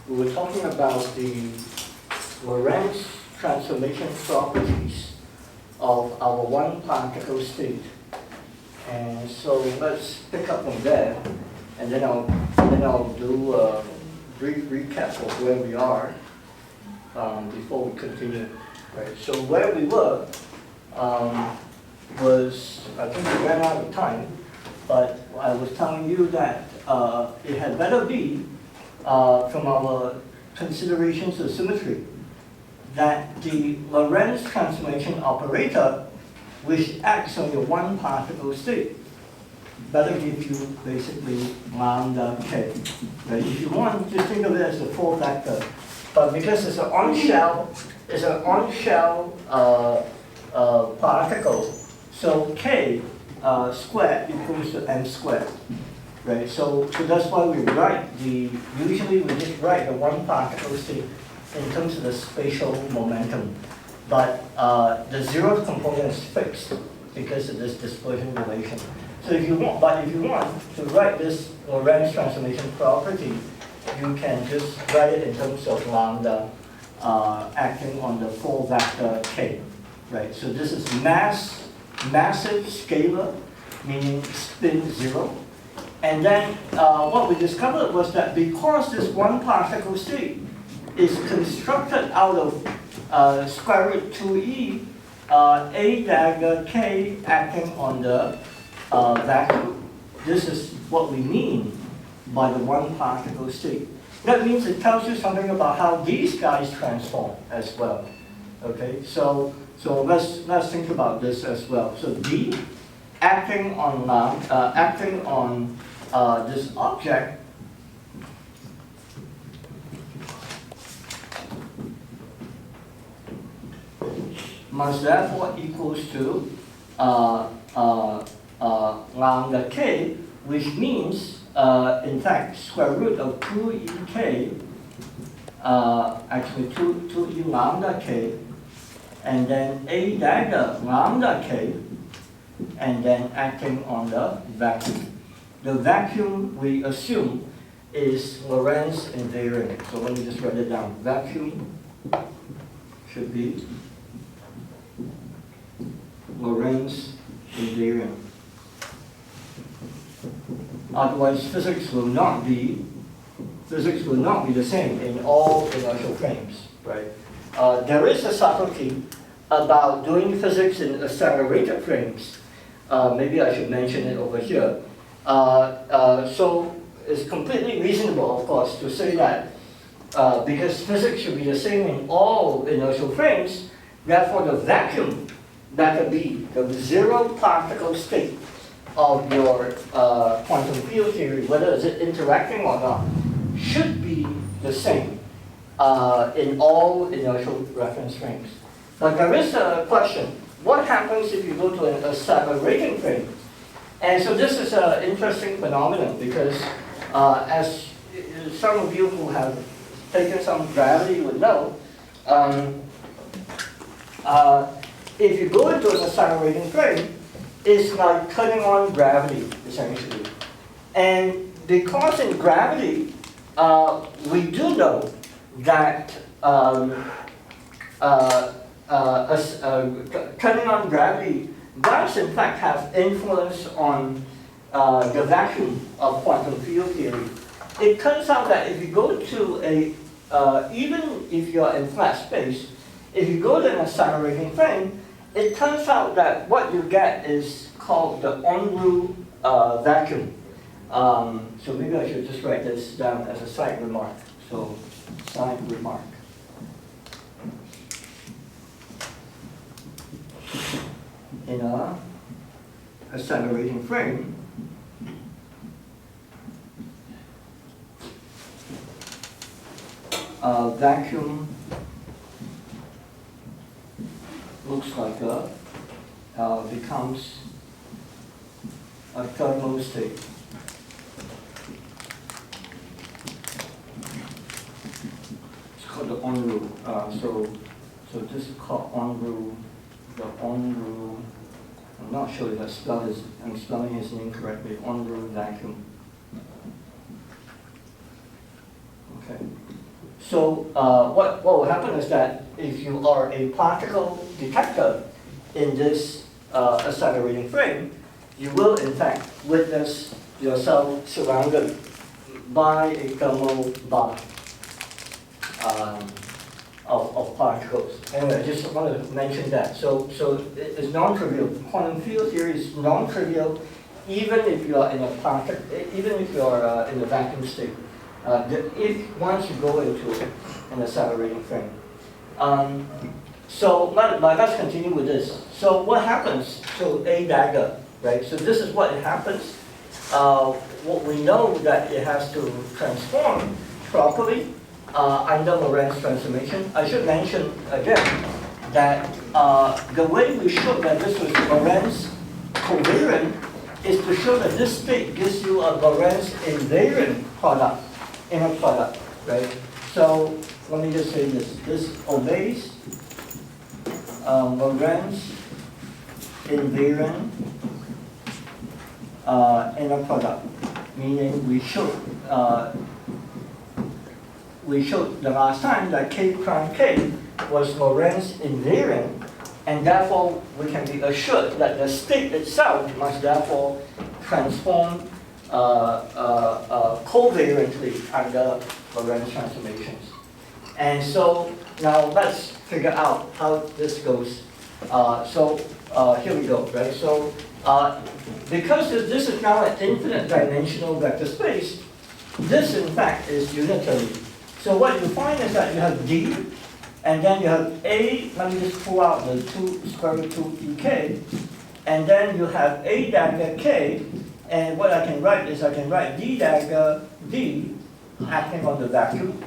we were talking about the Lorentz transformation properties of our one particle state. And so let's pick up from there, and then I'll do a brief recap of where we are before we continue. Right. So where we were was, I think we ran out of time, but I was telling you that it had better be, from our considerations of symmetry, that the Lorentz transformation operator, which acts on your one particle state, better give you basically lambda k. Right? If you want, just think of it as a full vector. But because it's an on-shell, particle, so k squared equals to m squared. Right? So that's why we write usually we just write the one particle state in terms of the spatial momentum. But the zeroth component is fixed because of this dispersion relation. So if you want to write this Lorentz transformation property, you can just write it in terms of lambda acting on the full vector k. Right? So this is massive scalar, meaning spin 0. And then what we discovered was that because this one particle state is constructed out of square root 2e, a dagger k acting on the vacuum. This is what we mean by the one particle state. That means it tells you something about how these guys transform as well. Okay, so let's think about this as well. So D acting on this object must therefore equals to lambda k, which means in fact square root of 2ek, actually 2e lambda k, and then a dagger lambda k, and then acting on the vacuum. The vacuum we assume is Lorentz invariant. So let me just write it down. Vacuum should be Lorentz invariant. Otherwise, physics will not be the same in all inertial frames, right? There is a subtlety about doing physics in accelerated frames. Maybe I should mention it over here. So it's completely reasonable, of course, to say that because physics should be the same in all inertial frames, therefore the vacuum, that could be the zero particle state of your quantum field theory, whether it's interacting or not, should be the same in all inertial reference frames. But there is a question. What happens if you go to an accelerating frame? And so this is an interesting phenomenon because as some of you who have taken some gravity would know, if you go into an accelerating frame, it's like turning on gravity, essentially. And because in gravity, we do know that turning on gravity does in fact have influence on the vacuum of quantum field theory. It turns out that if you go to even if you're in flat space, if you go to an accelerating frame, it turns out that what you get is called the Unruh vacuum. So maybe I should just write this down as a side remark. So, side remark. In a accelerating frame, vacuum looks like becomes a thermal state. It's called the Unruh. So this is called Unruh. The Unruh. I'm not sure if I'm spelling his name correctly. Unruh vacuum. Okay. So what will happen is that if you are a particle detector in this accelerating frame, you will in fact witness yourself surrounded by a thermal bar of particles. Anyway, I just wanted to mention that. So it's non-trivial. Quantum field theory is non-trivial, even if you are in a particle, even if you are in a vacuum state. If once you go into an accelerating frame. So let's continue with this. So what happens to a dagger, right? So this is what happens. What we know that it has to transform properly under Lorentz transformation. I should mention again that the way we showed that this was Lorentz covariant is to show that this state gives you a Lorentz invariant product, inner product, right? So let me just say this. This obeys Lorentz invariant inner product, meaning we showed the last time that K prime K was Lorentz invariant, and therefore we can be assured that the state itself must therefore transform covariantly under Lorentz transformations. And so now let's figure out how this goes. Here we go, right? So because this is now an infinite dimensional vector space, this in fact is unitary. So what you find is that you have D, and then you have A, let me just pull out the 2 square root 2 EK, and then you have A dagger K, and what I can write is I can write D dagger D acting on the vacuum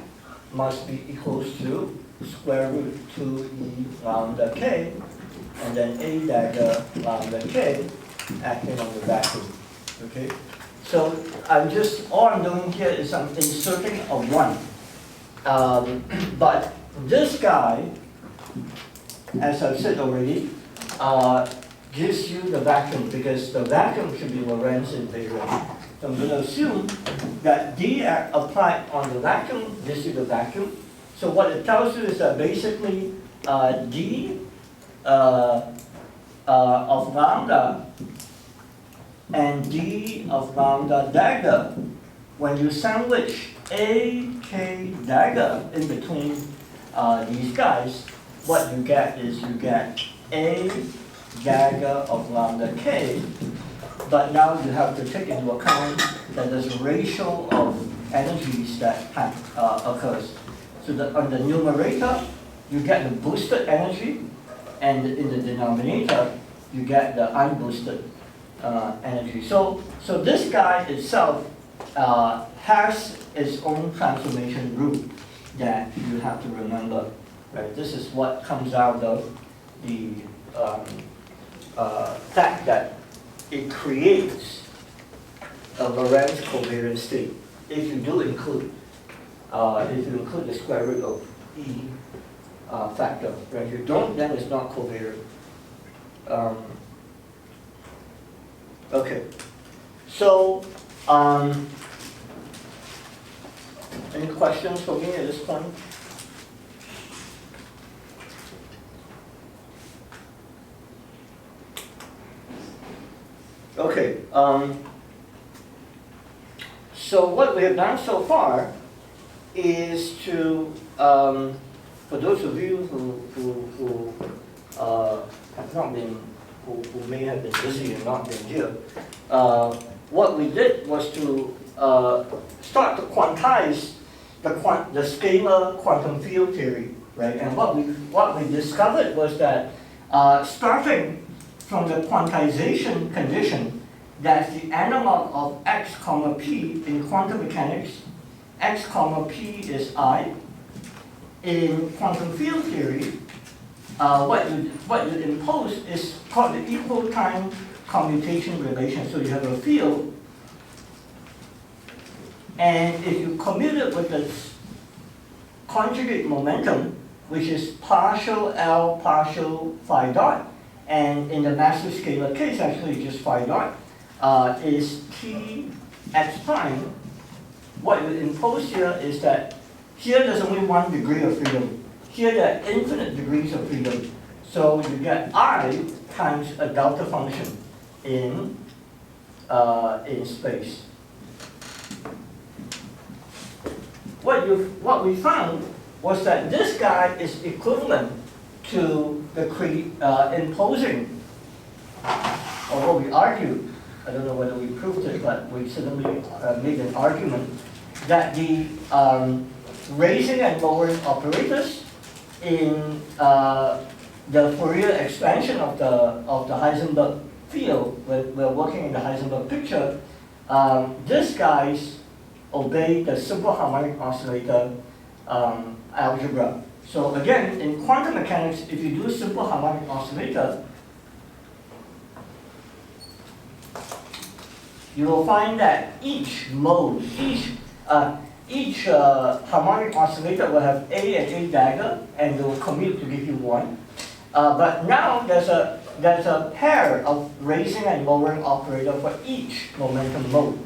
must be equals to square root 2E lambda K, and then A dagger lambda K acting on the vacuum, okay? So all I'm doing here is I'm inserting a 1. But this guy, as I've said already, gives you the vacuum because the vacuum should be Lorentz invariant. So I'm going to assume that D applied on the vacuum gives you the vacuum. So what it tells you is that basically D of lambda and D of lambda dagger, when you sandwich A, K dagger in between these guys, what you get is you get A dagger of lambda K, but now you have to take into account that there's a ratio of energies that occurs. So on the numerator, you get the boosted energy, and in the denominator, you get the unboosted energy. So this guy itself has its own transformation root that you have to remember, right? This is what comes out of the fact that it creates a Lorentz covariant state if you do include, the square root of E factor, right? If you don't, then it's not covariant. Okay, so any questions for me at this point? Okay, so what we have done so far is to, for those of you who have not been, who may have been busy and not been here, what we did was to start to quantize the scalar quantum field theory, right? And what we discovered was that starting from the quantization condition, that's the analog of x comma p in quantum mechanics. X comma p is I. In quantum field theory, what you impose is called the equal time commutation relation. So you have a field, and if you commute it with the conjugate momentum, which is partial L partial phi dot, and in the massive scalar case, actually just phi dot, is T x prime. What you impose here is that Here there's only one degree of freedom. Here there are infinite degrees of freedom. So you get I times a delta function in space. What we found was that this guy is equivalent to the imposing, although we argued, I don't know whether we proved it, but we certainly made an argument that the raising and lowering operators in the Fourier expansion of the Heisenberg field, we're working in the Heisenberg picture, these guys obey the simple harmonic oscillator algebra. So again, in quantum mechanics, if you do simple harmonic oscillator, you will find that each mode, each harmonic oscillator will have A and A dagger, and they will commute to give you 1. But now there's a pair of raising and lowering operator for each momentum mode.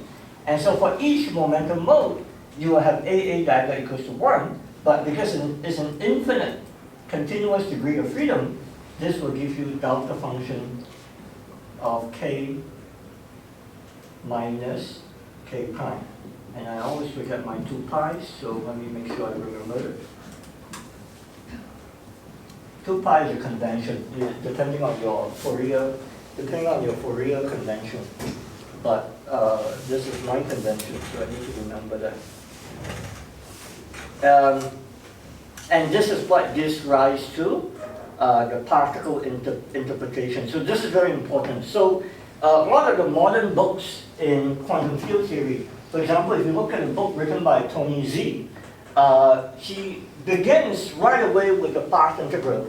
And so for each momentum mode, you will have A dagger equals to 1, but because it's an infinite continuous degree of freedom, this will give you delta function of K minus K prime. And I always forget my 2 pi's, so let me make sure I remember it. 2 pi is a convention, depending on your Fourier convention. But this is my convention, so I need to remember that. And this is what gives rise to the particle interpretation. So this is very important. So a lot of the modern books in quantum field theory, for example, if you look at a book written by Tony Z, he begins right away with the path integral.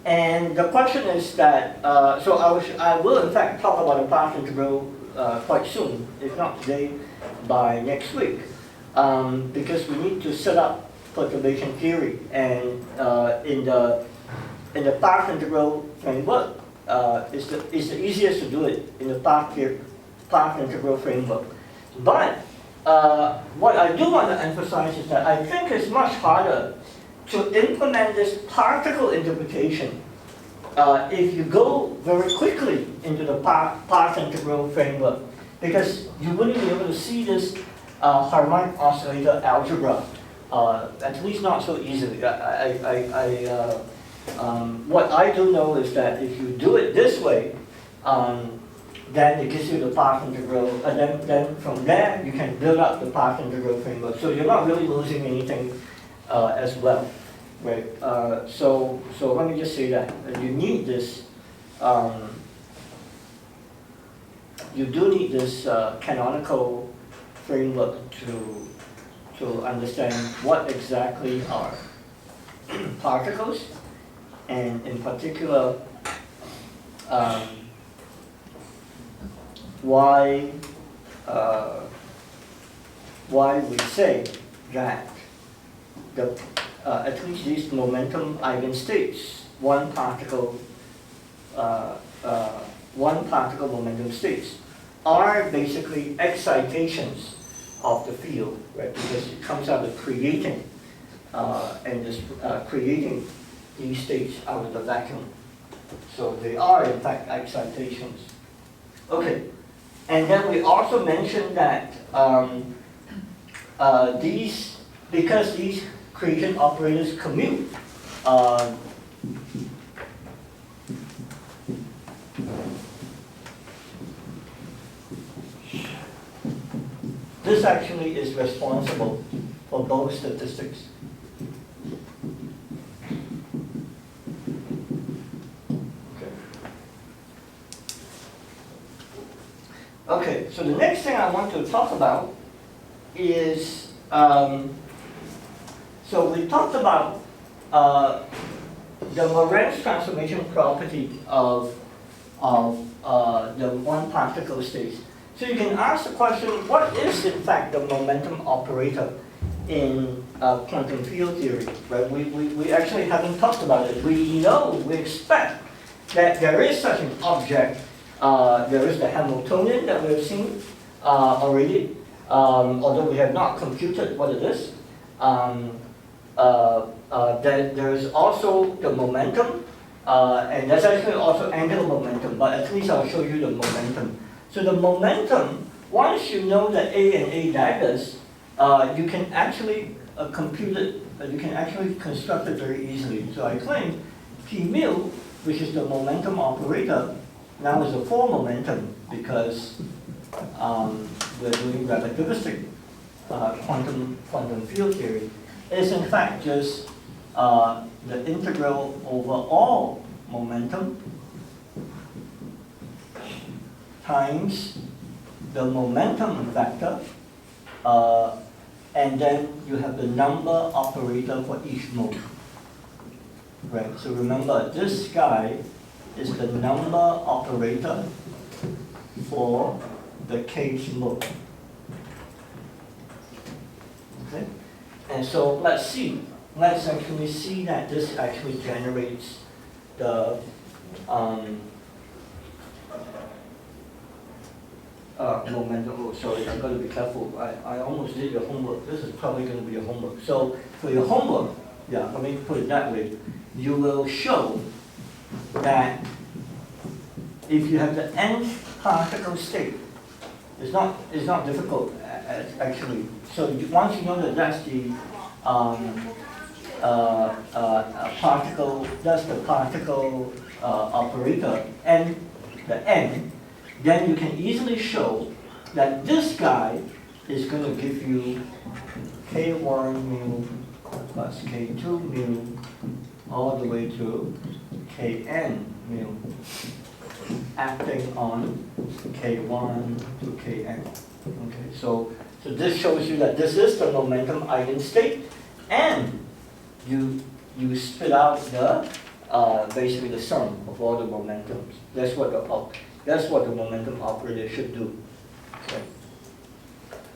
And the question is that, so I will in fact talk about the path integral quite soon, if not today, by next week, because we need to set up perturbation theory. And in the path integral framework, it's the easiest to do it in the path integral framework. But what I do want to emphasize is that I think it's much harder to implement this particle interpretation if you go very quickly into the path integral framework, because you wouldn't be able to see this harmonic oscillator algebra, at least not so easily. What I do know is that if you do it this way, then it gives you the path integral, and then from there you can build up the path integral framework. So you're not really losing anything as well, right? So let me just say that you need this. You do need this canonical framework to understand what exactly are particles, and in particular, why we say that at least these momentum eigenstates, one particle momentum states, are basically excitations of the field, right? Because it comes out of creating and just creating these states out of the vacuum. So they are in fact excitations. Okay, and then we also mentioned that because these creation operators commute, this actually is responsible for both statistics. Okay, so the next thing I want to talk about is, so we talked about the Lorentz transformation property of the one particle state. So you can ask the question, what is in fact the momentum operator in quantum field theory, right? We actually haven't talked about it. We expect that there is such an object. There is the Hamiltonian that we've seen already, although we have not computed what it is. there's also the momentum, and there's actually also angular momentum, but at least I'll show you the momentum. So the momentum, once you know the A and A daggers, you can actually compute it, you can actually construct it very easily. So I claim P mu, which is the momentum operator, now is a 4 momentum because we're doing relativistic quantum field theory, is in fact just the integral over all momentum times the momentum vector, and then you have the number operator for each mode. Right, so remember, this guy is the number operator for the kth mode. Okay? And so let's actually see that this actually generates the momentum. Oh, sorry, I've got to be careful. I almost did your homework. This is probably going to be your homework. So for your homework, yeah, let me put it that way. You will show that if you have the nth particle state, it's not difficult actually. So once you know that that's the particle, that's the particle operator, and the n, then you can easily show that this guy is going to give you k1 mu plus k2 mu all the way to kn mu, acting on k1 to kn. Okay, so this shows you that this is the momentum eigenstate, and you spit out the basically the sum of all the momentums. That's what the momentum operator should do. Okay.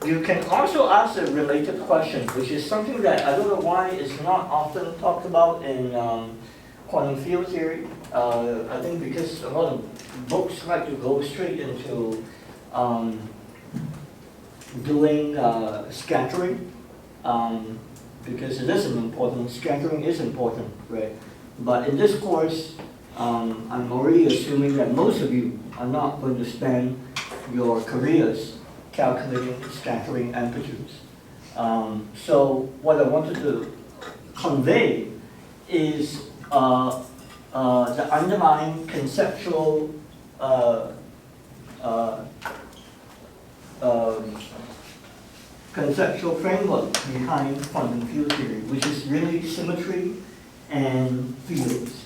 You can also ask a related question, which is something that I don't know why is not often talked about in quantum field theory. I think because a lot of books like to go straight into doing scattering, because it is important. Scattering is important, right? But in this course, I'm already assuming that most of you are not going to spend your careers calculating scattering amplitudes. So what I wanted to convey is the underlying conceptual framework behind quantum field theory, which is really symmetry and fields.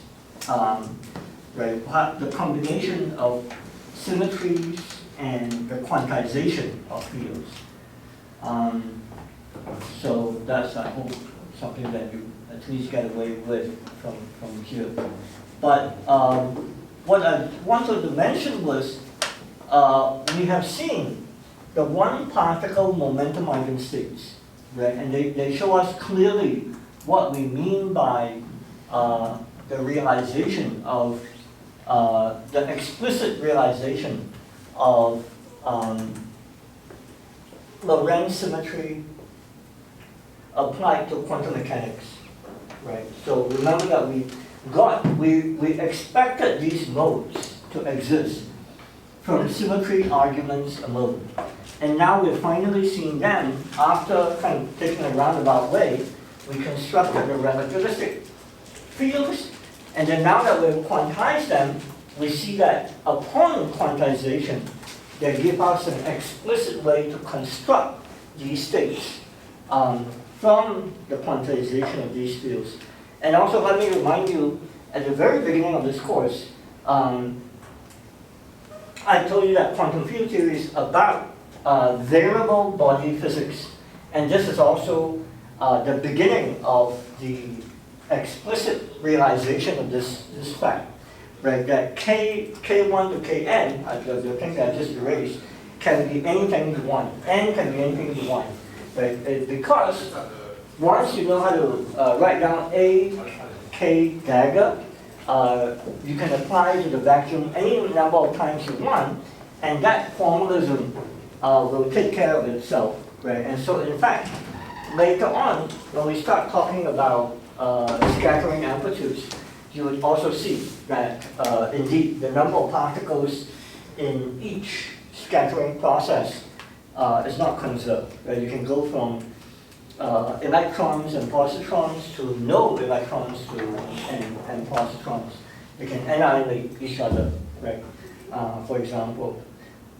Right, the combination of symmetries and the quantization of fields. So that's, I hope, something that you at least get away with from here. But what I wanted to mention was we have seen the one particle momentum eigenstates, right? And they show us clearly what we mean by the realization of the explicit realization of Lorentz symmetry applied to quantum mechanics, right? So remember that we expected these modes to exist from symmetry arguments alone. And now we're finally seeing them after kind of taking a roundabout way. We constructed the relativistic fields, and then now that we've quantized them, we see that upon quantization, they give us an explicit way to construct these states from the quantization of these fields. And also let me remind you, at the very beginning of this course, I told you that quantum field theory is about variable body physics. And this is also the beginning of the explicit realization of this fact, right? That K1 to Kn, the thing that I just erased, can be anything you want. N can be anything you want, right? Because once you know how to write down A, K dagger, you can apply to the vacuum any number of times you want, and that formalism will take care of itself, right? And so in fact, later on, when we start talking about scattering amplitudes, you would also see that indeed the number of particles in each scattering process is not conserved. Right? You can go from electrons and positrons to no electrons and positrons. They can annihilate each other, right? For example.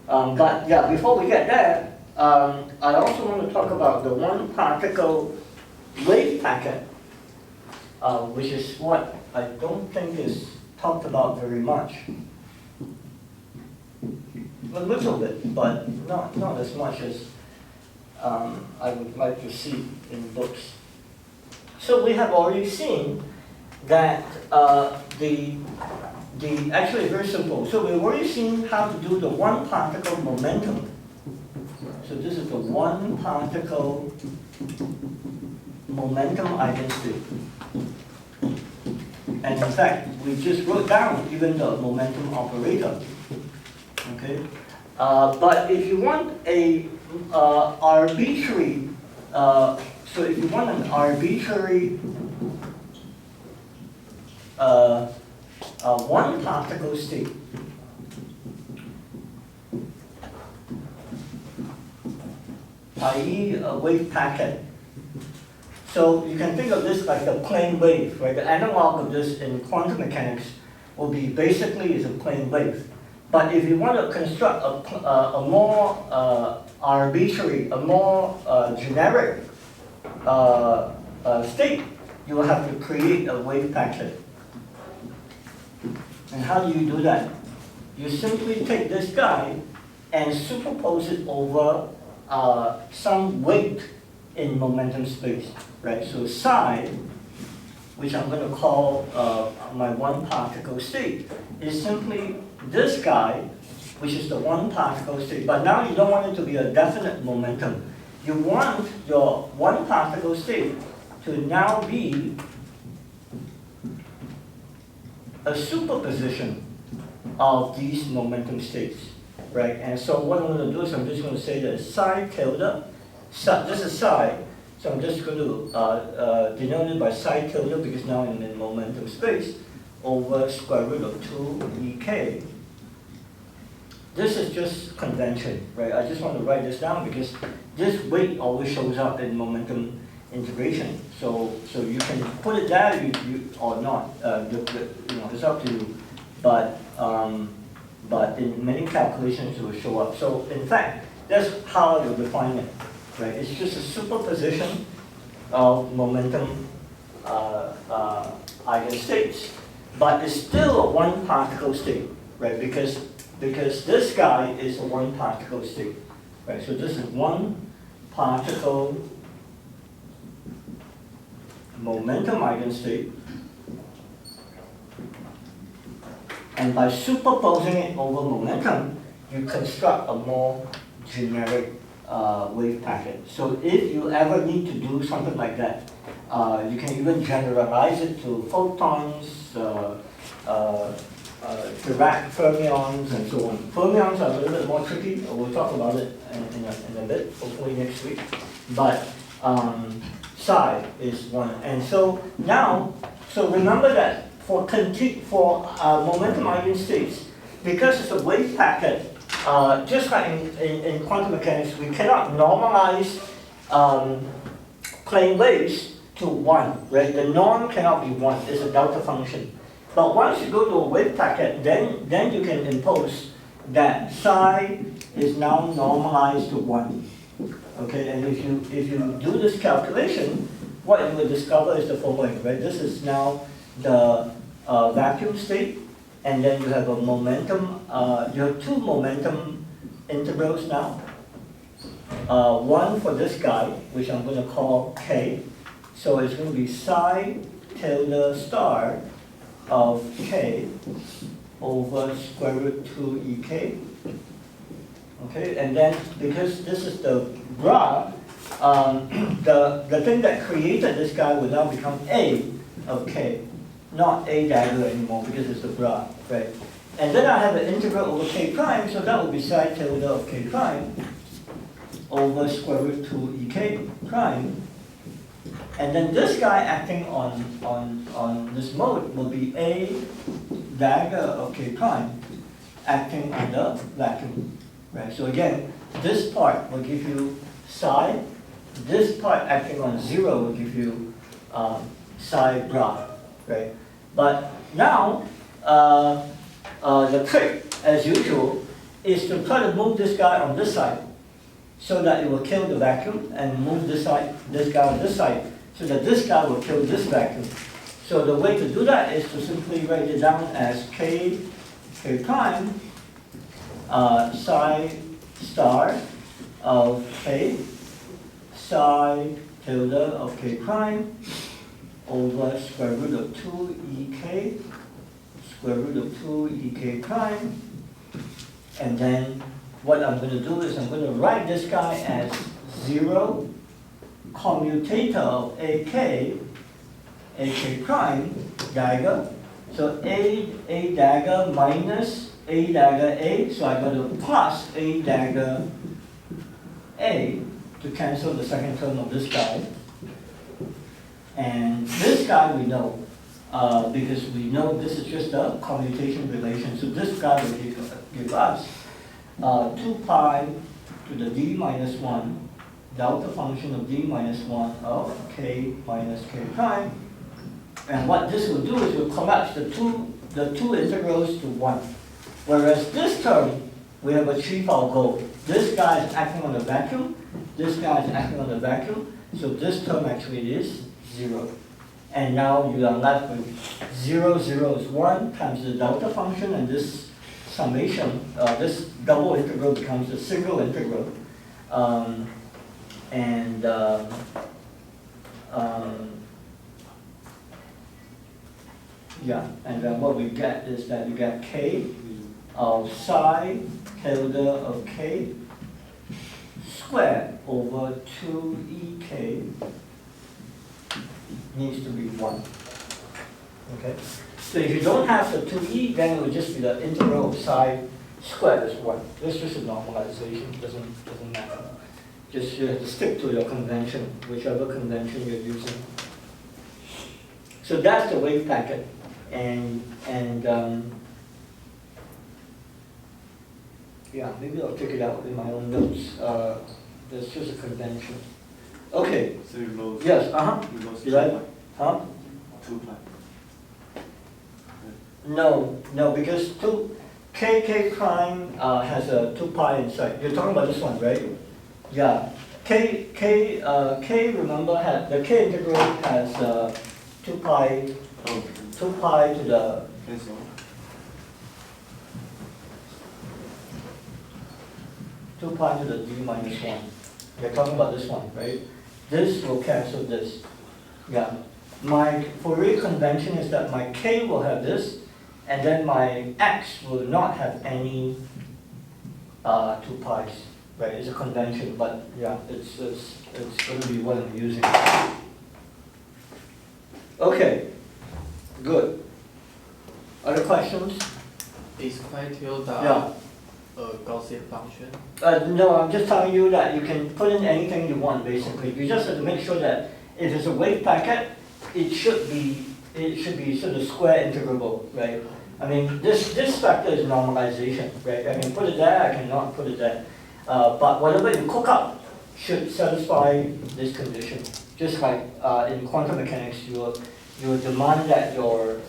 But yeah, before we get there, I also want to talk about the one particle wave packet, which is what I don't think is talked about very much. A little bit, but not as much as I would like to see in books. So we have already seen that actually very simple. So we've already seen how to do the one particle momentum. So this is the one particle momentum eigenstate. And in fact, we just wrote down even the momentum operator. Okay, but if you want a arbitrary, so if you want an arbitrary one particle state, i.e. a wave packet. So you can think of this like a plane wave, right? The analog of this in quantum mechanics will be basically is a plane wave. But if you want to construct a more arbitrary, a more generic state, you will have to create a wave packet. And how do you do that? You simply take this guy and superpose it over some weight in momentum space, right? So psi, which I'm going to call my one particle state, is simply this guy, which is the one particle state. But now you don't want it to be a definite momentum. You want your one particle state to now be a superposition of these momentum states, right? And so what I'm going to do is I'm just going to say that psi tilde, this is psi, so I'm just going to denote it by psi tilde because now I'm in momentum space, over square root of 2ek. This is just convention, right? I just want to write this down because this weight always shows up in momentum integration. So you can put it there, or not. It's up to you. But in many calculations it will show up. So in fact, that's how you define it, right? It's just a superposition of momentum eigenstates, but it's still a one particle state, right? Because this guy is a one particle state, right? So this is one particle momentum eigenstate, and by superposing it over momentum, you construct a more generic wave packet. So if you ever need to do something like that, you can even generalize it to photons, Dirac fermions, and so on. Fermions are a little bit more tricky. We'll talk about it in a bit, hopefully next week. But psi is one. And so now, so remember that for momentum eigenstates, because it's a wave packet, just like in quantum mechanics, we cannot normalize plane waves to 1, right? The norm cannot be 1, it's a delta function. But once you go to a wave packet, then you can impose that psi is now normalized to 1. Okay, and if you do this calculation, what you will discover is the following, right? This is now the vacuum state, and then you have a momentum, you have two momentum integrals now. One for this guy, which I'm going to call k. So it's going to be psi tilde star of k over square root 2ek. Okay, and then because this is the bra, the thing that created this guy will now become a of k, not a dagger anymore because it's the bra, right? And then I have an integral over k prime, so that will be psi tilde of k prime over square root 2ek prime And then this guy acting on this mode will be A dagger of K prime acting on the vacuum, right? So again, this part will give you psi, this part acting on 0 will give you psi bra, right? But now, the trick, as usual, is to try to move this guy on this side so that it will kill the vacuum, and move this guy on this side so that this guy will kill this vacuum. So the way to do that is to simply write it down as K prime psi star of K psi tilde of K prime over square root of 2 EK square root of 2 EK prime. And then what I'm going to do is I'm going to write this guy as 0 commutator of AK prime dagger. So A dagger minus A dagger A, so I got to plus A dagger A to cancel the second term of this guy. And this guy we know, because we know this is just a commutation relation. So this guy will give us 2 pi to the d minus 1 delta function of d minus 1 of k minus k prime. And what this will do is will collapse the two integrals to 1. Whereas this term, we have achieved our goal. This guy is acting on the vacuum, this guy is acting on the vacuum, so this term actually is 0. And now you are left with 0, 0 is 1 times the delta function, and this summation, this double integral becomes a single integral. Yeah, and then what we get is that you get k of psi tilde of k squared over 2ek needs to be 1. Okay? So if you don't have the 2e, then it would just be the integral of psi squared is 1. This is just a normalization, doesn't matter. Just you have to stick to your convention, whichever convention you're using. So that's the wave packet. Yeah, maybe I'll take it out in my own notes. There's just a convention. Okay. So you lost. Yes. You lost. Did I? Huh? 2 pi. No, because k prime has a 2 pi inside. You're talking about this one, right? Yeah. K remember the k integral has 2 pi. Oh. 2 pi to the. That's all. 2 pi to the d minus 1. You're talking about this one, right? This will cancel this. Yeah. My Fourier convention is that my k will have this, and then my x will not have any 2 pi's. Right? It's a convention, but yeah, it's going to be what I'm using. Okay. Good. Other questions? Is quite tilde Yeah. a Gaussian function? No, I'm just telling you that you can put in anything you want, basically. You just have to make sure that if it's a wave packet, it should be sort of square integrable, right? I mean, this factor is normalization, right? I can put it there, I cannot put it there. But whatever you cook up should satisfy this condition. Just like in quantum mechanics, you will demand that your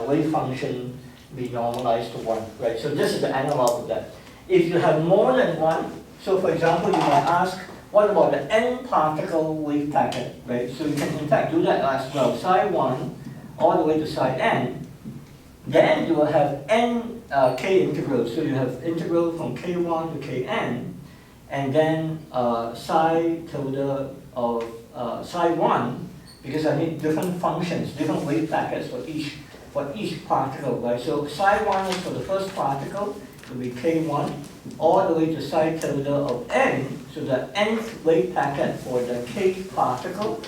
wave function be normalized to 1, right? So this is the analog of that. If you have more than 1, so for example, you might ask, what about the n particle wave packet, right? So you can in fact do that as well, psi 1 all the way to psi n. Then you will have n k integrals. So you have integral from k1 to kn, and then psi tilde of psi 1, because I need different functions, different wave packets for each particle, right? So psi 1 is for the first particle, it will be k1, all the way to psi tilde of n, so the nth wave packet for the k particle,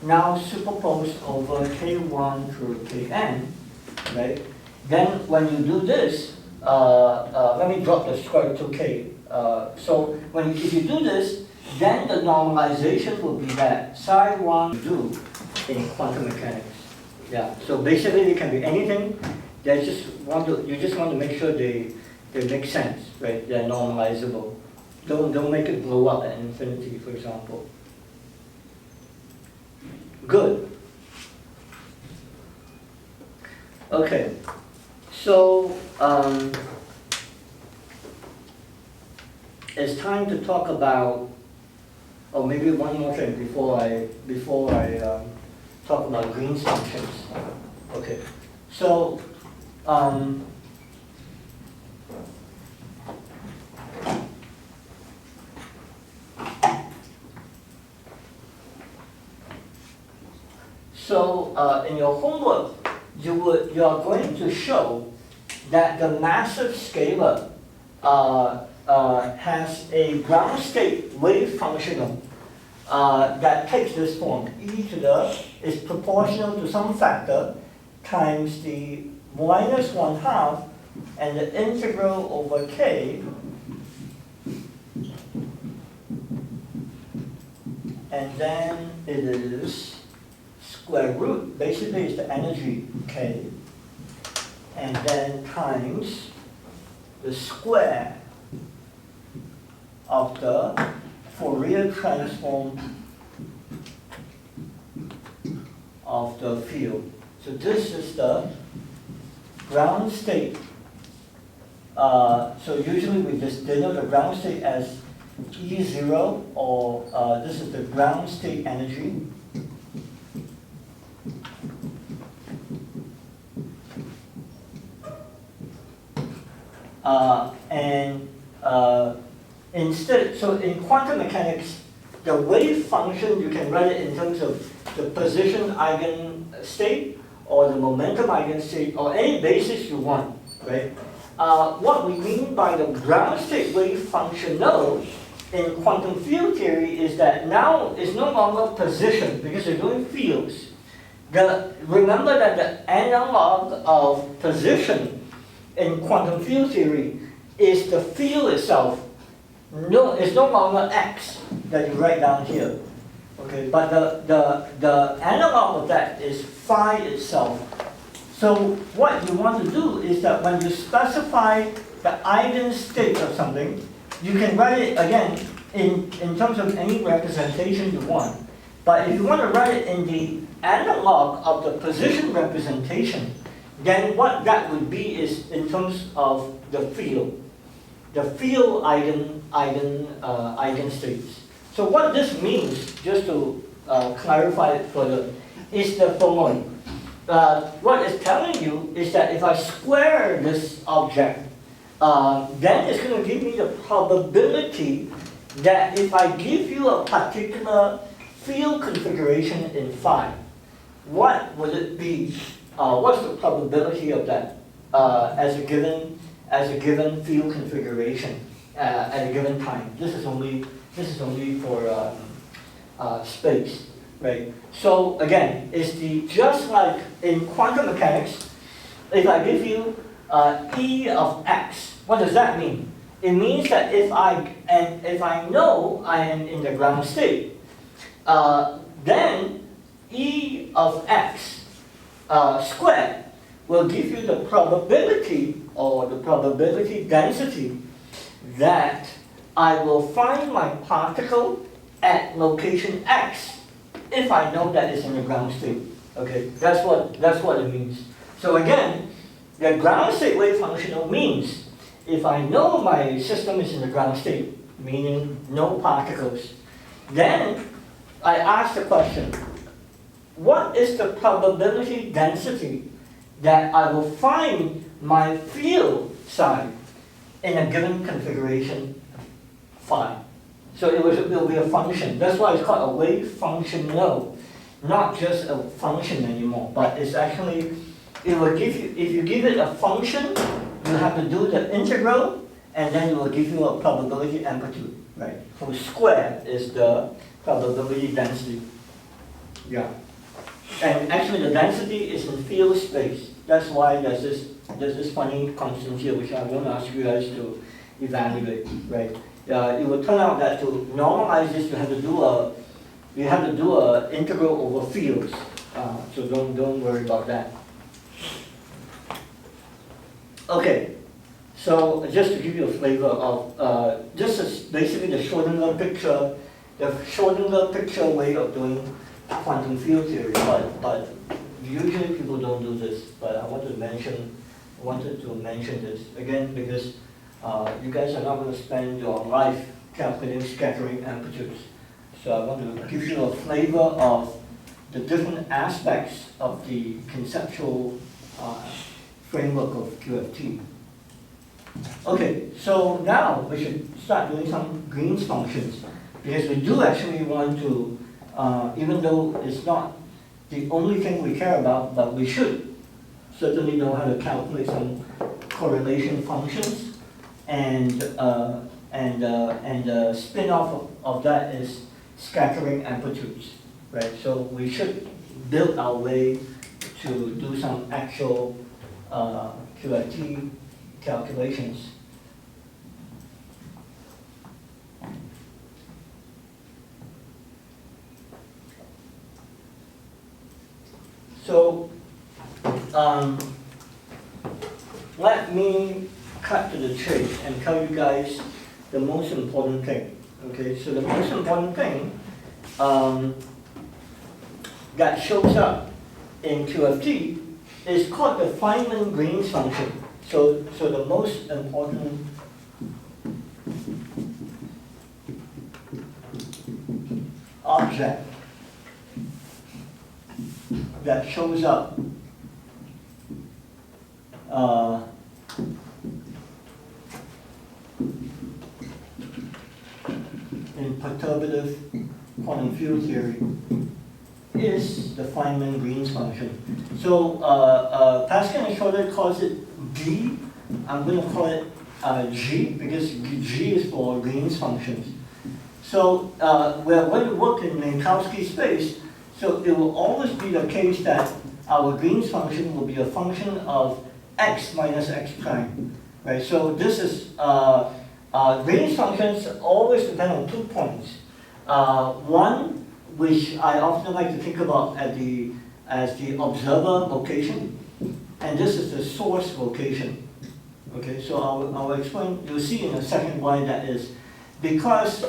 now superposed over k1 through kn, right? Then when you do this, let me drop the square root 2k. So if you do this, then the normalization will be that psi 1 do in quantum mechanics. Yeah, so basically it can be anything. You just want to make sure they make sense, right? They're normalizable. Don't make it blow up at infinity, for example. Good. Okay, so it's time to talk about, or maybe one more thing before I talk about Green's functions. Okay, so in your homework, you are going to show that the massive scalar has a ground state wave functional that takes this form. E to the is proportional to some factor times the minus 1/2 and the integral over k, and then it is square root, basically it's the energy k, and then times the square of the Fourier transform of the field. So this is the ground state. So usually we just denote the ground state as E0, or this is the ground state energy. Instead, so in quantum mechanics, the wave function, you can write it in terms of the position eigenstate, or the momentum eigenstate, or any basis you want, right? What we mean by the ground state wave functional in quantum field theory is that now it's no longer position, because you're doing fields. Remember that the analog of position in quantum field theory is the field itself. No, it's no longer x that you write down here. Okay, but the analog of that is phi itself. So what you want to do is that when you specify the eigenstate of something, you can write it again in terms of any representation you want. But if you want to write it in the analog of the position representation, then what that would be is in terms of the field. The field eigenstates. So what this means, just to clarify it further, is the following. What it's telling you is that if I square this object, then it's going to give me the probability that if I give you a particular field configuration in phi, what would it be? What's the probability of that as a given field configuration at a given time? This is only for space, right? So again, it's just like in quantum mechanics. If I give you E of x, what does that mean? It means that if I know I am in the ground state, then E of x squared will give you the probability, or the probability density, that I will find my particle at location x if I know that it's in the ground state. Okay, that's what it means. So again, the ground state wave functional means if I know my system is in the ground state, meaning no particles, then I ask the question, what is the probability density that I will find my field psi in a given configuration phi? So it will be a function. That's why it's called a wave functional, not just a function anymore, but it's actually, it will give you, if you give it a function, you have to do the integral, and then it will give you a probability amplitude, right? So square is the probability density. Yeah. And actually the density is in field space. That's why there's this funny constant here, which I'm going to ask you guys to evaluate, right? it would turn out that to normalize this, you have to do a integral over fields. So don't worry about that. Okay, so just to give you a flavor of, this is basically the Schrodinger picture way of doing quantum field theory, but usually people don't do this, but I wanted to mention this again because you guys are not going to spend your life calculating scattering amplitudes. So I want to give you a flavor of the different aspects of the conceptual framework of QFT. Okay, so now we should start doing some Green's functions, because we do actually want to, even though it's not the only thing we care about, but we should certainly know how to calculate some correlation functions, and the spin-off of that is scattering amplitudes, right? So we should build our way to do some actual QFT calculations. So let me cut to the chase and tell you guys the most important thing. Okay, so the most important thing that shows up in QFT is called the Feynman Green's function. So the most important object that shows up in perturbative quantum field theory is the Feynman Green's function. So Pascal and Schroeder calls it D. I'm going to call it G, because G is for Green's functions. So we're going to work in Minkowski space, so it will always be the case that our Green's function will be a function of x minus x prime, right? So this is, Green's functions always depend on 2 points. One, which I often like to think about as the observer location, and this is the source location. Okay, so I'll explain, you'll see in a second why that is. Because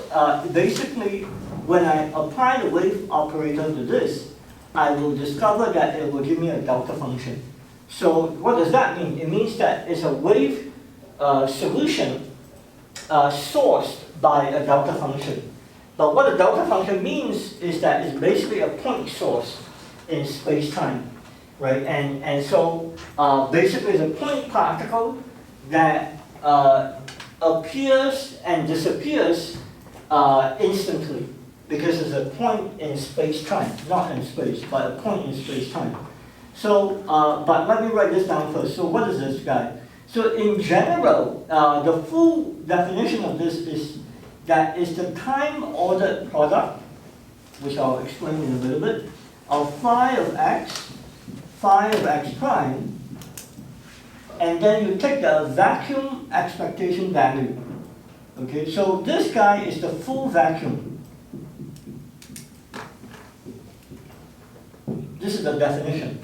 basically, when I apply the wave operator to this, I will discover that it will give me a delta function. So what does that mean? It means that it's a wave solution sourced by a delta function. But what a delta function means is that it's basically a point source in space-time, right? And so basically it's a point particle that appears and disappears instantly, because it's a point in space-time, not in space, but a point in space-time. So, but let me write this down first. So what is this guy? So in general, the full definition of this is that it's the time-ordered product, which I'll explain in a little bit, of phi of x prime, and then you take the vacuum expectation value. Okay, so this guy is the full vacuum. This is the definition.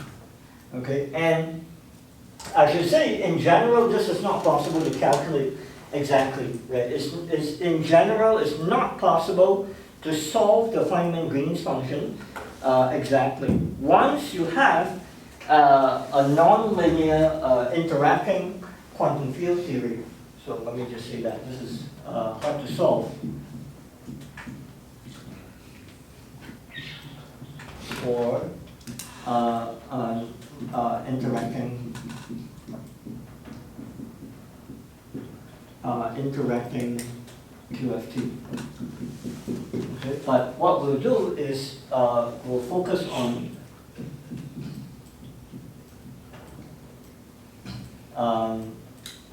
Okay, and I should say, in general, this is not possible to calculate exactly, right? It's in general, it's not possible to solve the Feynman Green's function exactly. Once you have a nonlinear interacting quantum field theory. So let me just say that this is hard to solve for interacting QFT. Okay, but what we'll do is we'll focus on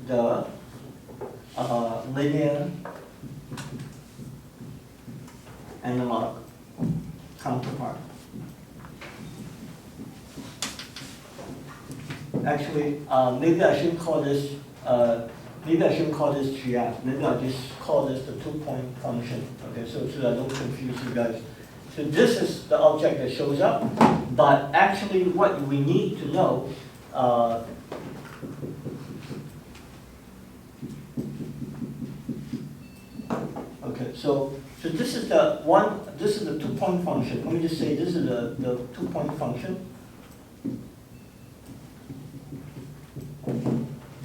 the linear analog counterpart. Actually, maybe I should call this maybe I shouldn't call this GF, maybe I'll just call this the 2-point function, okay, so that I don't confuse you guys. So this is the object that shows up, but actually what we need to know, okay, so this is the 2-point function. Let me just say this is the 2-point function.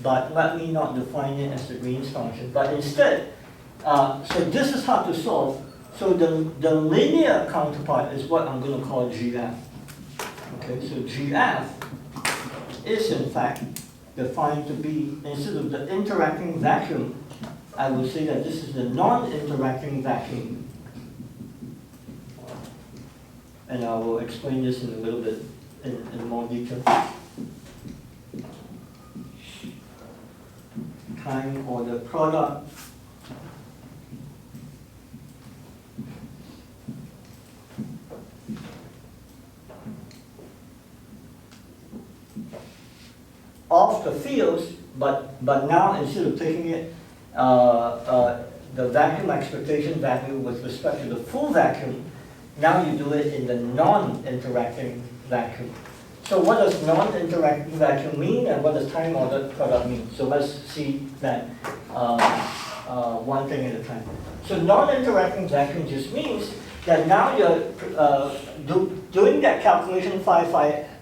But let me not define it as the Green's function, but instead, so this is hard to solve. So the linear counterpart is what I'm going to call GF. Okay, so GF is in fact defined to be, instead of the interacting vacuum, I will say that this is the non-interacting vacuum. And I will explain this in a little bit in more detail. Time order product of the fields, but now instead of taking it the vacuum expectation value with respect to the full vacuum, now you do it in the non-interacting vacuum. So what does non-interacting vacuum mean, and what does time ordered product mean? So let's see that one thing at a time. So non-interacting vacuum just means that now you're doing that calculation phi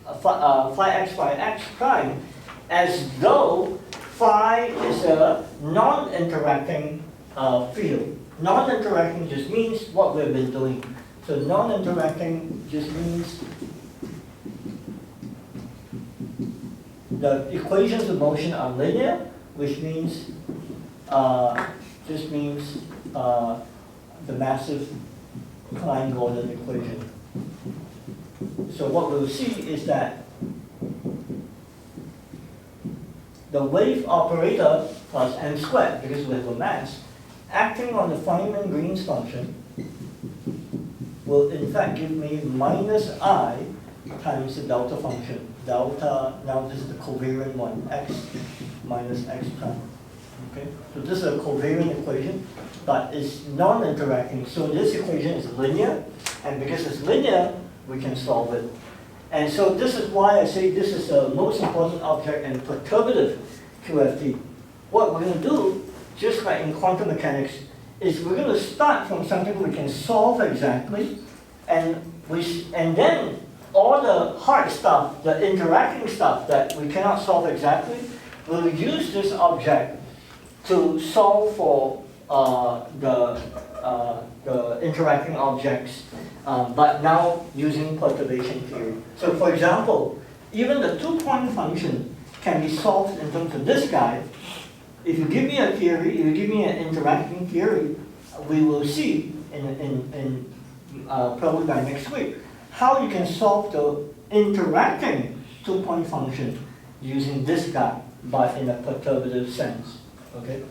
x prime as though phi is a non-interacting field. Non-interacting just means what we've been doing. So non-interacting just means the equations of motion are linear, which means just means the massive Klein-Gordon equation. So what we'll see is that the wave operator plus m squared, because we have a mass, acting on the Feynman-Green's function, will in fact give me minus I times the delta function. Delta, now this is the covariant one, x minus x prime. Okay? So this is a covariant equation, but it's non-interacting. So this equation is linear, and because it's linear, we can solve it. And so this is why I say this is the most important object in perturbative QFT. What we're going to do, just like in quantum mechanics, is we're going to start from something we can solve exactly, and then all the hard stuff, the interacting stuff that we cannot solve exactly, we'll use this object to solve for the interacting objects, but now using perturbation theory. So for example, even the 2-point function can be solved in terms of this guy. If you give me a theory, if you give me an interacting theory, we will see in probably by next week how you can solve the interacting 2-point function using this guy, but in a perturbative sense. Okay.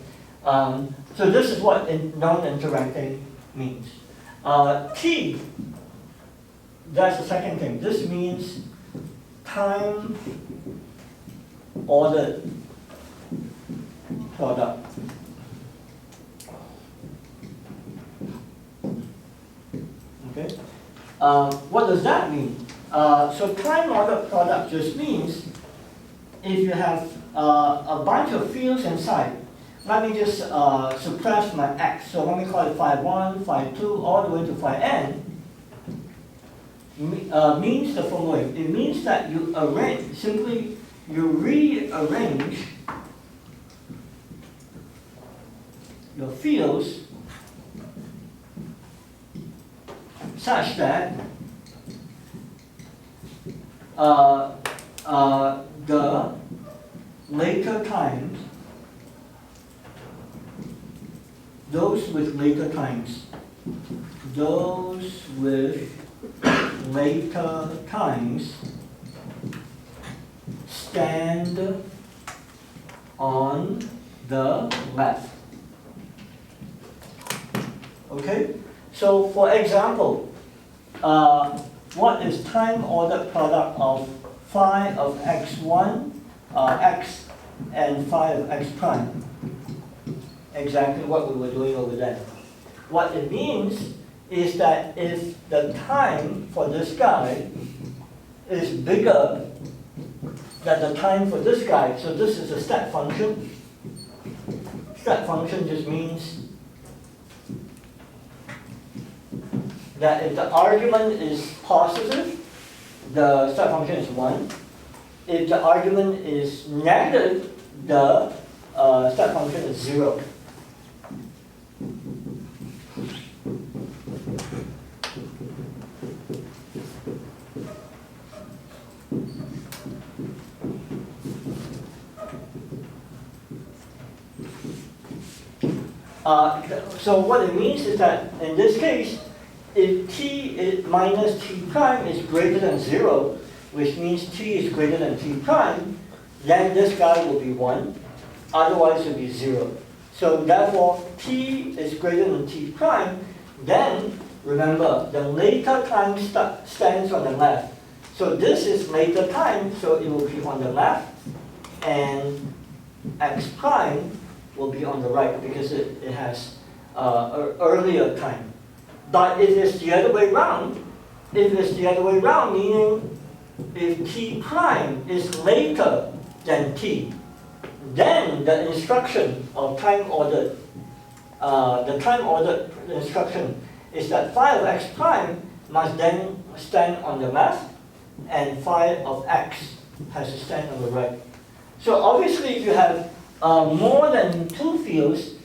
So this is what non-interacting means. T, that's the second thing. This means time ordered product. Okay. What does that mean? So time ordered product just means if you have a bunch of fields inside, let me just suppress my x. So let me call it phi 1, phi 2, all the way to phi n. Means the following. It means that you arrange, simply you rearrange your fields such that the later times, those with later times stand on the left. Okay? So for example, what is time ordered product of phi of x1, x, and phi of x prime? exactly what we were doing over there. What it means is that if the time for this guy is bigger than the time for this guy, so this is a step function. Step function just means that if the argument is positive, the step function is 1. If the argument is negative, the step function is 0. So what it means is that in this case, if t is minus t prime is greater than 0, which means t is greater than t prime, then this guy will be 1, otherwise it will be 0. So therefore, t is greater than t prime, then remember, the later time stands on the left. So this is later time, so it will be on the left, and x prime will be on the right because it has earlier time. But if it's the other way around, meaning if t prime is later than t, then the instruction of time ordered, the time ordered instruction is that phi of x prime must then stand on the left, and phi of x has to stand on the right. So obviously if you have more than 2 fields,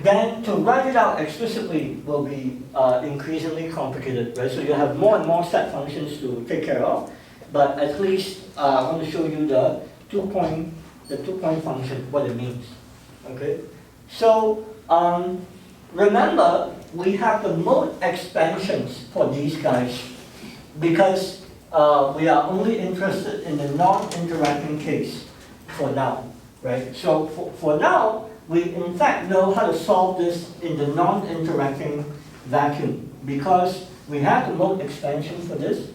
then to write it out explicitly will be increasingly complicated, right? So you have more and more step functions to take care of, but at least I want to show you the two-point function, what it means, okay? So remember, we have the mode expansions for these guys because we are only interested in the non-interacting case for now, right? So for now, we in fact know how to solve this in the non-interacting vacuum because we have the mode expansion for this,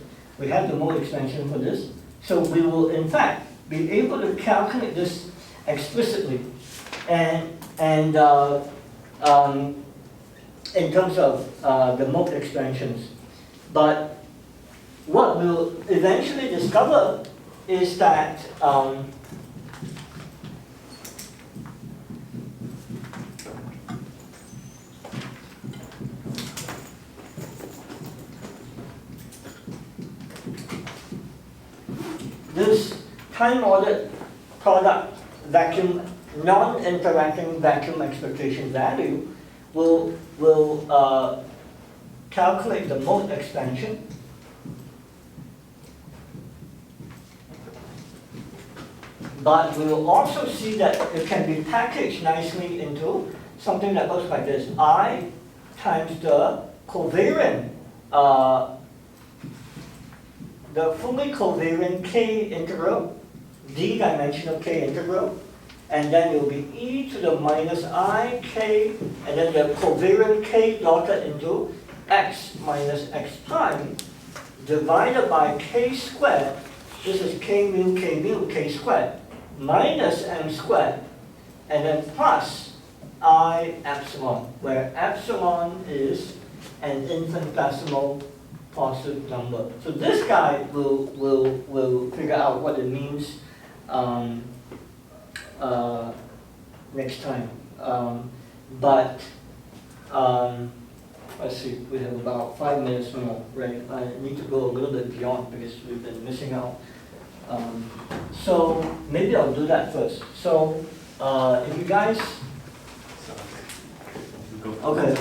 so we will in fact be able to calculate this explicitly and in terms of the mode expansions. But what we'll eventually discover is that this time-ordered product vacuum, non-interacting vacuum expectation value will calculate the mode expansion. But we will also see that it can be packaged nicely into something that looks like this. I times the covariant, the fully covariant k integral, d-dimensional k integral, and then it will be e to the minus I k, and then the covariant k dotted into x minus x prime, divided by k squared, this is k mu, k squared, minus m squared, and then plus I epsilon, where epsilon is an infinitesimal positive number. So this guy will figure out what it means next time. Let's see, we have about 5 minutes more, right? I need to go a little bit beyond because we've been missing out. So maybe I'll do that first. So if you guys, okay.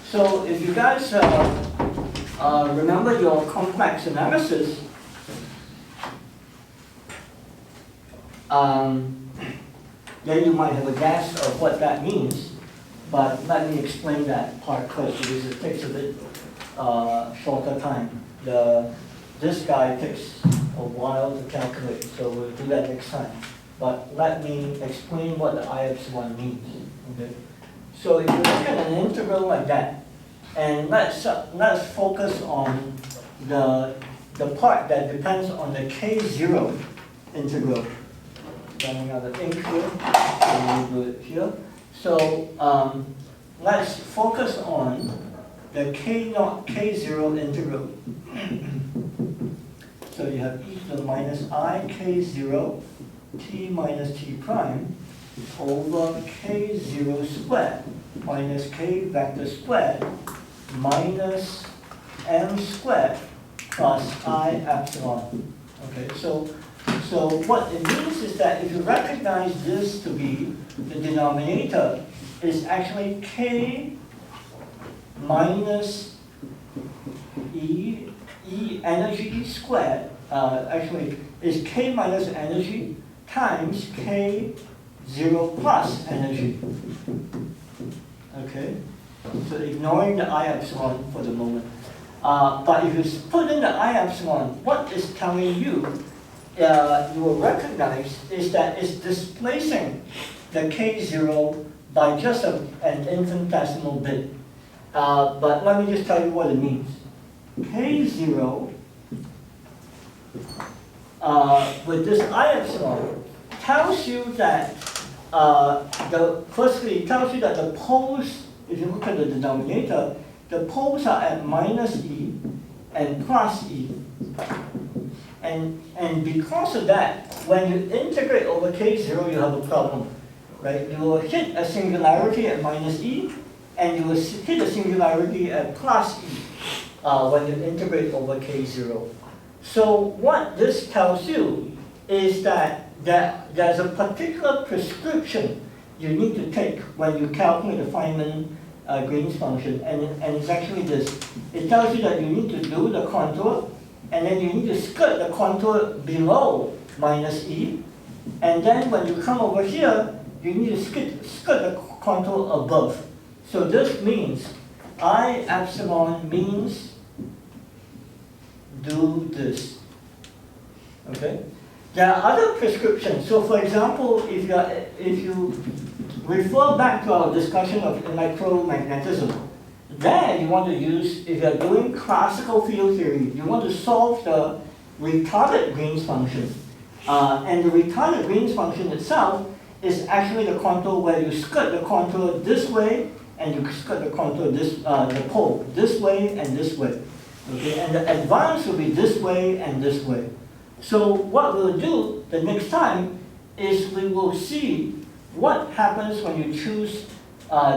So if you guys remember your complex analysis, then you might have a guess of what that means. But let me explain that part first because it takes a bit shorter time. This guy takes a while to calculate, so we'll do that next time. But let me explain what the I epsilon means. Okay? So if you look at an integral like that, and let's focus on the part that depends on the k0 integral. running out of ink here, so we'll do it here. So let's focus on the k0 integral. So you have e to the minus I k0 t minus t prime over k0 squared minus k vector squared minus m squared plus I epsilon. Okay, so what it means is that if you recognize this to be the denominator is actually k minus e energy squared, actually is k minus energy times k0 plus energy. Okay, so ignoring the I epsilon for the moment. But if you put in the I epsilon, what it's telling you, you will recognize is that it's displacing the k0 by just an infinitesimal bit. But let me just tell you what it means. K0 with this I epsilon tells you that firstly it tells you that the poles, if you look at the denominator, the poles are at minus e and plus e. And because of that, when you integrate over k0, you have a problem, right? You will hit a singularity at minus e, and you will hit a singularity at plus e when you integrate over k0. So what this tells you is that there's a particular prescription you need to take when you calculate the Feynman Green's function, and it's actually this. It tells you that you need to do the contour, and then you need to skirt the contour below minus e, and then when you come over here, you need to skirt the contour above. So this means I epsilon means do this. Okay? There are other prescriptions. So for example, if you refer back to our discussion of electromagnetism, then you want to use, if you're doing classical field theory, you want to solve the retarded Green's function. And the retarded Green's function itself is actually the contour where you skirt the contour this way, and you skirt the contour the pole this way and this way. Okay, and the advance will be this way and this way. So what we'll do the next time is we will see what happens when you choose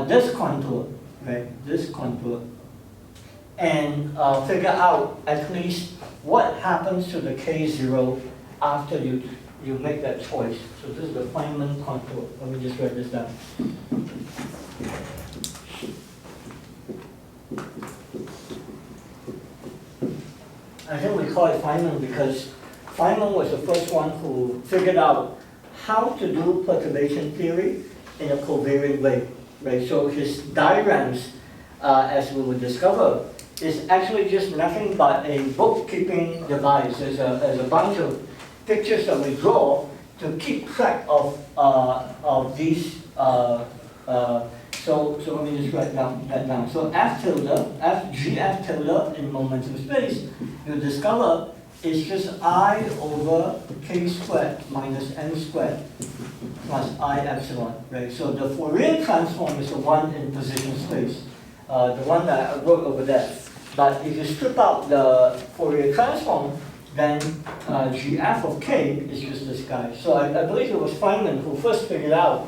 this contour, right? This contour, and figure out at least what happens to the k0 after you make that choice. So this is the Feynman contour. Let me just write this down. I think we call it Feynman because Feynman was the first one who figured out how to do perturbation theory in a covariant way, right? So his diagrams, as we will discover, is actually just nothing but a bookkeeping device. There's a bunch of pictures that we draw to keep track of these. So let me just write that down. So F tilde, F tilde in momentum space, you discover is just I over k squared minus m squared plus I epsilon, right? So the Fourier transform is the one in position space, the one that I wrote over there. But if you strip out the Fourier transform, then gf of k is just this guy. So I believe it was Feynman who first figured out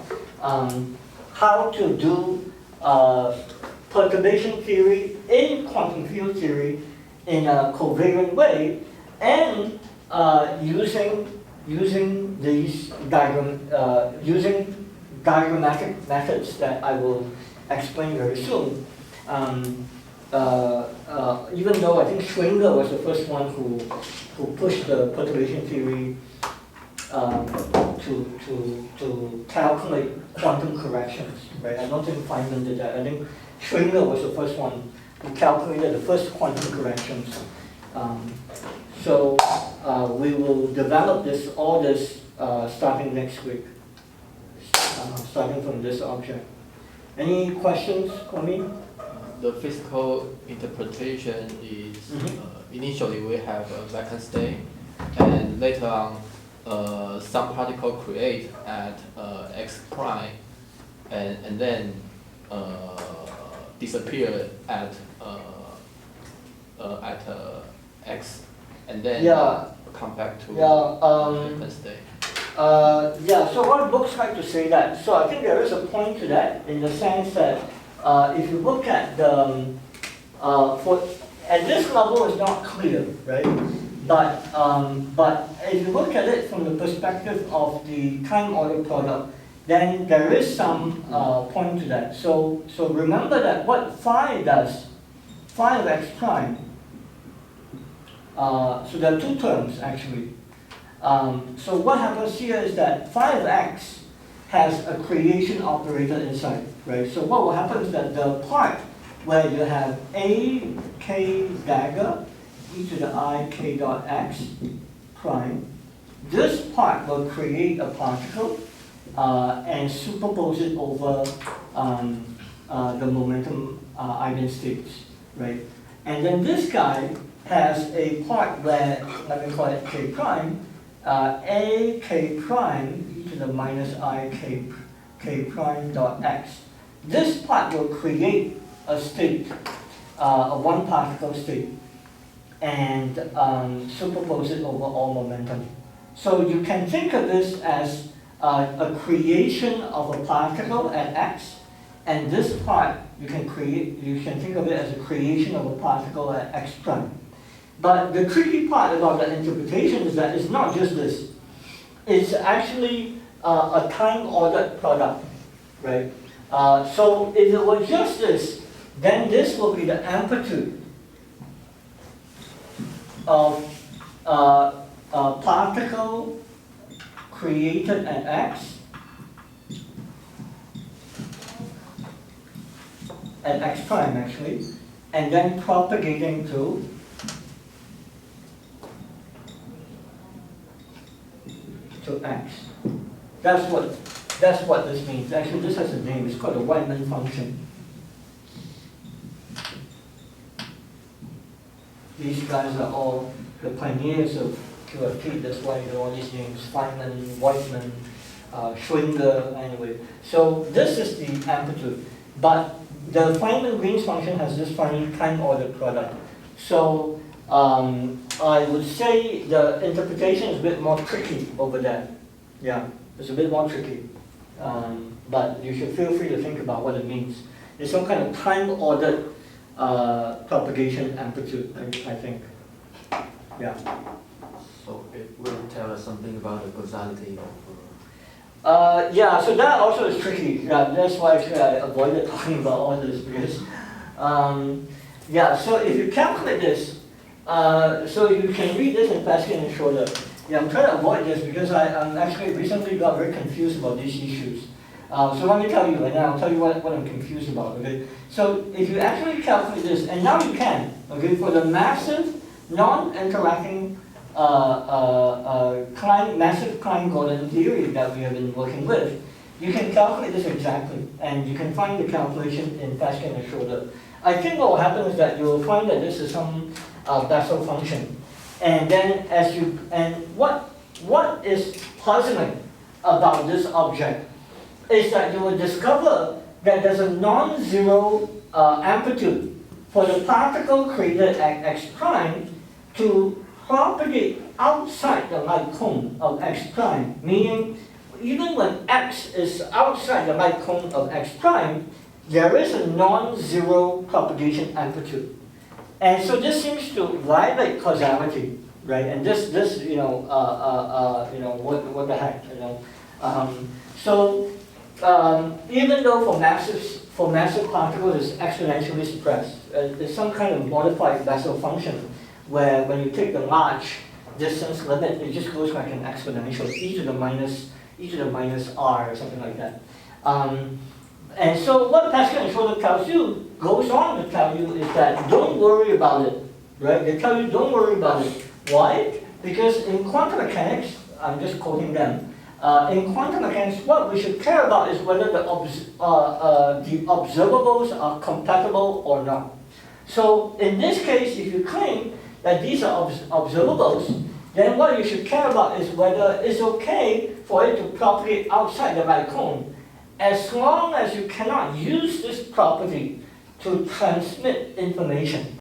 how to do perturbation theory in quantum field theory in a covariant way, and using these using diagrammatic methods that I will explain very soon. Even though I think Schwinger was the first one who pushed the perturbation theory to calculate quantum corrections, right? I don't think Feynman did that. I think Schwinger was the first one who calculated the first quantum corrections. So we will develop all this starting next week, starting from this object. Any questions for me? The physical interpretation is initially we have a vacant state, and later on some particle create at x prime, and then disappear at x, and then come back to different state. Yeah, so what books like to say that? So I think there is a point to that in the sense that if you look at the, at this level it's not clear, right? But if you look at it from the perspective of the time order product, then there is some point to that. So remember that what phi does, phi of x prime, so there are two terms actually. So what happens here is that phi of x has a creation operator inside, right? So what will happen is that the part where you have a k dagger e to the I k dot x prime, this part will create a particle and superimpose it over the momentum eigenstates, right? And then this guy has a part where, let me call it k prime, a k prime e to the minus I k prime dot x. This part will create a state, a one particle state, and superimpose it over all momentum. So you can think of this as a creation of a particle at x, and this part you can think of it as a creation of a particle at x prime. But the tricky part about that interpretation is that it's not just this. It's actually a time-ordered product, right? So if it were just this, then this will be the amplitude of a particle created at x, at x prime actually, and then propagating to x. That's what this means. Actually, this has a name. It's called the Feynman function. These guys are all the pioneers of QFT. That's why there are all these names: Feynman, Whiteman, Schwinger. Anyway, so this is the amplitude. But the Feynman-Green's function has this funny time-ordered product. So I would say the interpretation is a bit more tricky over there. Yeah, it's a bit more tricky. But you should feel free to think about what it means. It's some kind of time-ordered propagation amplitude, I think. Yeah. So it will tell us something about the causality of... Yeah, so that also is tricky. Yeah, that's why actually I avoided talking about all this because, yeah, so if you calculate this, so you can read this in Pascal and Schroeder. Yeah, I'm trying to avoid this because I'm actually recently got very confused about these issues. So let me tell you, and then I'll tell you what I'm confused about, okay? So if you actually calculate this, and now you can, okay, for the massive, non-interacting massive Klein-Gordon theory that we have been working with, you can calculate this exactly, and you can find the calculation in Pascal and Schroeder. I think what will happen is that you will find that this is some Bessel function. And then what is puzzling about this object is that you will discover that there's a non-zero amplitude for the particle created at x prime to propagate outside the light cone of x prime, meaning even when x is outside the light cone of x prime, there is a non-zero propagation amplitude. And so this seems to violate causality, right? And this, what the heck, you know? Even though for massive particles it's exponentially suppressed, there's some kind of modified Bessel function where when you take the large distance limit, it just goes like an exponential, e to the minus r or something like that. And so what Pascal and Schroeder tells you, goes on to tell you, is that don't worry about it, right? They tell you don't worry about it. Why? Because in quantum mechanics, I'm just quoting them, in quantum mechanics, what we should care about is whether the observables are compatible or not. So in this case, if you claim that these are observables, then what you should care about is whether it's okay for it to propagate outside the right cone, as long as you cannot use this property to transmit information.